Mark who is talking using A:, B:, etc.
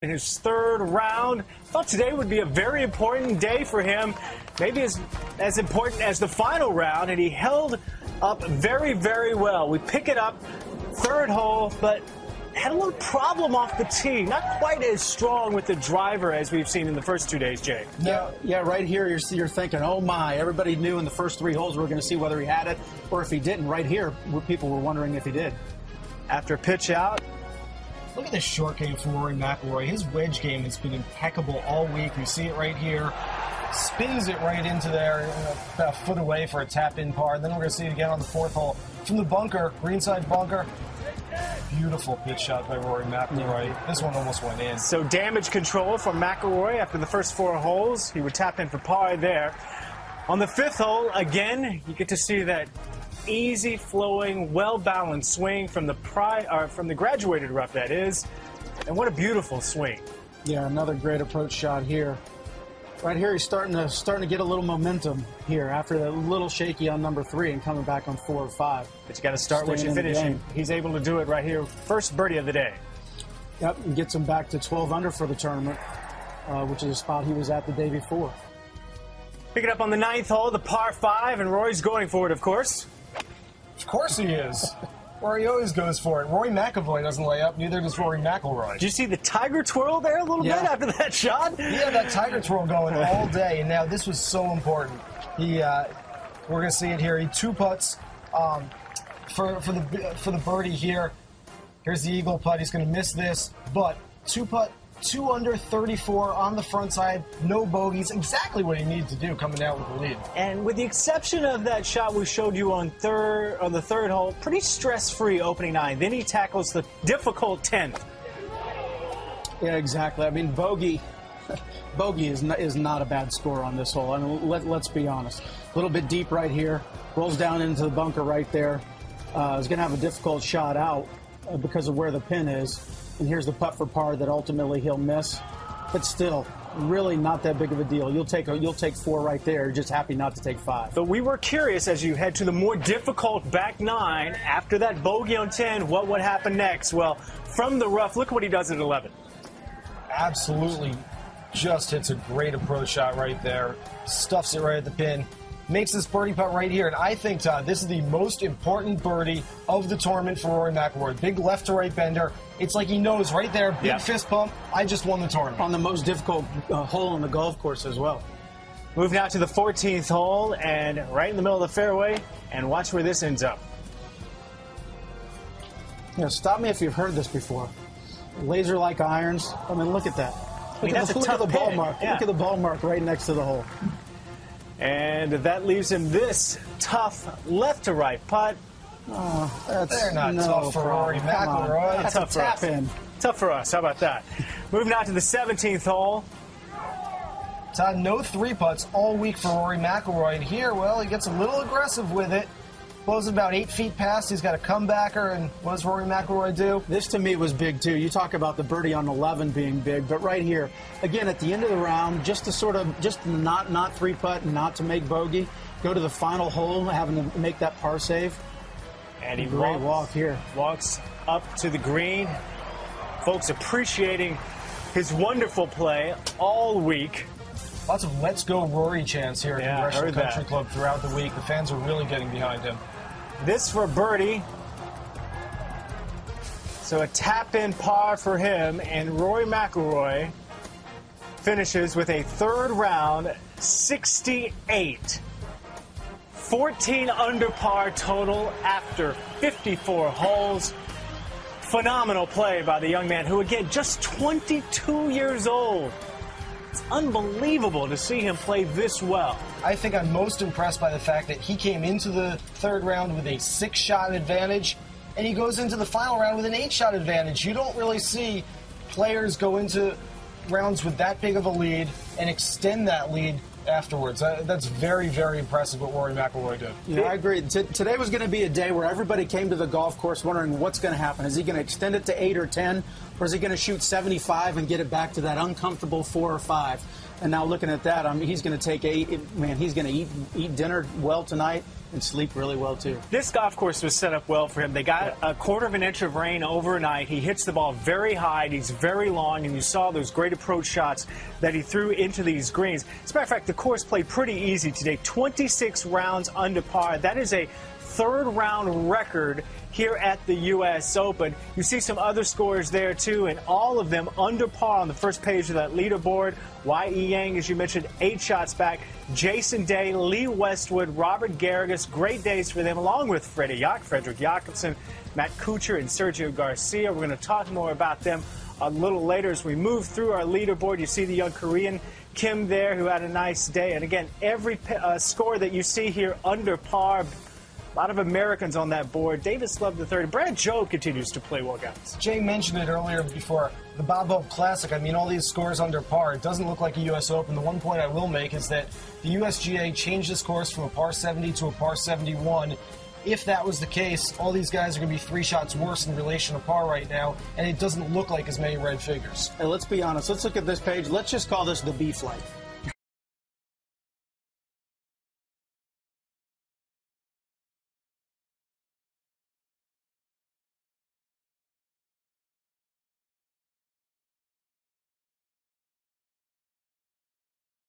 A: in his third round. Thought today would be a very important day for him, maybe as important as the final round, and he held up very, very well. We pick it up, third hole, but had a little problem off the tee. Not quite as strong with the driver as we've seen in the first 2 days, Jay.
B: Yeah, right here you're thinking, oh my, everybody knew in the first three holes we were going to see whether he had it or if he didn't. Right here, people were wondering if he did.
A: After pitch out.
C: Look at this short game from Rory McIlroy. His wedge game has been impeccable all week. You see it right here. Spins it right into there, about a foot away for a tap-in par. Then we're going to see it again on the fourth hole. From the bunker, greenside bunker. Beautiful pitch shot by Rory McIlroy. This one almost went in.
A: So damage control from McIlroy after the first four holes. He would tap in for par there. On the fifth hole, again, you get to see that easy flowing, well-balanced swing from the graduated rough, that is. And what a beautiful swing.
B: Yeah, another great approach shot here. Right here, he's starting to get a little momentum here after a little shaky on number 3 and coming back on 4 or 5.
A: But you got to start what you finish. He's able to do it right here. First birdie of the day.
B: Yep, and gets him back to 12 under for the tournament, which is a spot he was at the day before.
A: Pick it up on the ninth hole, the par 5, and Rory's going for it, of course.
C: Of course he is. Rory always goes for it. Rory McIlroy doesn't lay up, neither does Rory McIlroy.
A: Did you see the tiger twirl there a little bit after that shot?
C: He had that tiger twirl going all day, and now this was so important. We're going to see it here. He two putts for the birdie here. Here's the eagle putt. He's going to miss this, but two putt. 2 under, 34 on the front side, no bogeys, exactly what he needed to do coming out with the lead.
A: And with the exception of that shot we showed you on the third hole, pretty stress-free opening 9. Then he tackles the difficult 10th.
B: Yeah, exactly. I mean, bogey is not a bad score on this hole. I mean, let's be honest. A little bit deep right here, rolls down into the bunker right there. He's going to have a difficult shot out because of where the pin is. And here's the putt for par that ultimately he'll miss. But still, really not that big of a deal. You'll take 4 right there. You're just happy not to take 5.
A: But we were curious as you head to the more difficult back 9, after that bogey on 10, what would happen next? Well, from the rough, look what he does at 11.
C: Absolutely just hits a great approach shot right there. Stuffs it right at the pin. Makes this birdie putt right here. And I think, Todd, this is the most important birdie of the tournament for Rory McIlroy. Big left to right bender. It's like he knows right there, big fist pump, I just won the tournament.
B: On the most difficult hole on the golf course as well.
A: Move now to the 14th hole, and right in the middle of the fairway, and watch where this ends up.
B: You know, stop me if you've heard this before. Laser-like irons. I mean, look at that. Look at the ball mark.
A: Yeah.
B: Look at the ball mark right next to the hole.
A: And that leaves him this tough left to right putt.
B: Oh,
C: they're not tough for Rory McIlroy.
A: That's tough for us. Tough for us. How about that? Moving on to the 17th hole.
C: Todd, no 3 putts all week for Rory McIlroy. And here, well, he gets a little aggressive with it. Blows about 8 feet past. He's got a comebacker. And what does Rory McIlroy do?
B: This, to me, was big, too. You talk about the birdie on 11 being big. But right here, again, at the end of the round, just to not 3-putt and not to make bogey, go to the final hole, having to make that par save.
A: And he walks up to the green. Folks appreciating his wonderful play all week.
C: Lots of Let's Go Rory chants here at Congressional Country Club throughout the week. The fans are really getting behind him.
A: This for birdie. So a tap-in par for him, and Rory McIlroy finishes with a third round 68. 14 under par total after 54 holes. Phenomenal play by the young man who, again, just 22 years old. It's unbelievable to see him play this well.
C: I think I'm most impressed by the fact that he came into the third round with a 6-shot advantage, and he goes into the final round with an 8-shot advantage. You don't really see players go into rounds with that big of a lead and extend that lead afterwards. That's very, very impressive what Rory McIlroy did.
B: Yeah, I agree. Today was going to be a day where everybody came to the golf course wondering what's going to happen. Is he going to extend it to 8 or 10, or is he going to shoot 75 and get it back to that uncomfortable 4 or 5? And now looking at that, he's going to take 8. Man, he's going to eat dinner well tonight And sleep really well, too.
A: This golf course was set up well for him. They got a quarter of an inch of rain overnight. He hits the ball very high. He's very long, and you saw those great approach shots that he threw into these greens. As a matter of fact, the course played pretty easy today. 26 rounds under par. That is a third-round record here at the U.S. Open. You see some other scores there, too, and all of them under par on the first page of that leaderboard. Y.E. Yang, as you mentioned, 8 shots back. Jason Day, Lee Westwood, Robert Garrigus, great days for them, along with Frederick Jakobsen, Matt Kuchar, and Sergio Garcia. We're going to talk more about them a little later as we move through our leaderboard. You see the young Korean Kim there, who had a nice day. And again, every score that you see here under par. A lot of Americans on that board. Davis Love III. Brad Joe continues to play well, guys.
C: Jay mentioned it earlier before. The Bob Hope Classic, I mean, all these scores under par. It doesn't look like a U.S. Open. The one point I will make is that the USGA changed this course from a par 70 to a par 71. If that was the case, all these guys are going to be 3 shots worse in relation to par right now, and it doesn't look like as many red figures.
B: Hey, let's be honest. Let's look at this page. Let's just call this the B flight.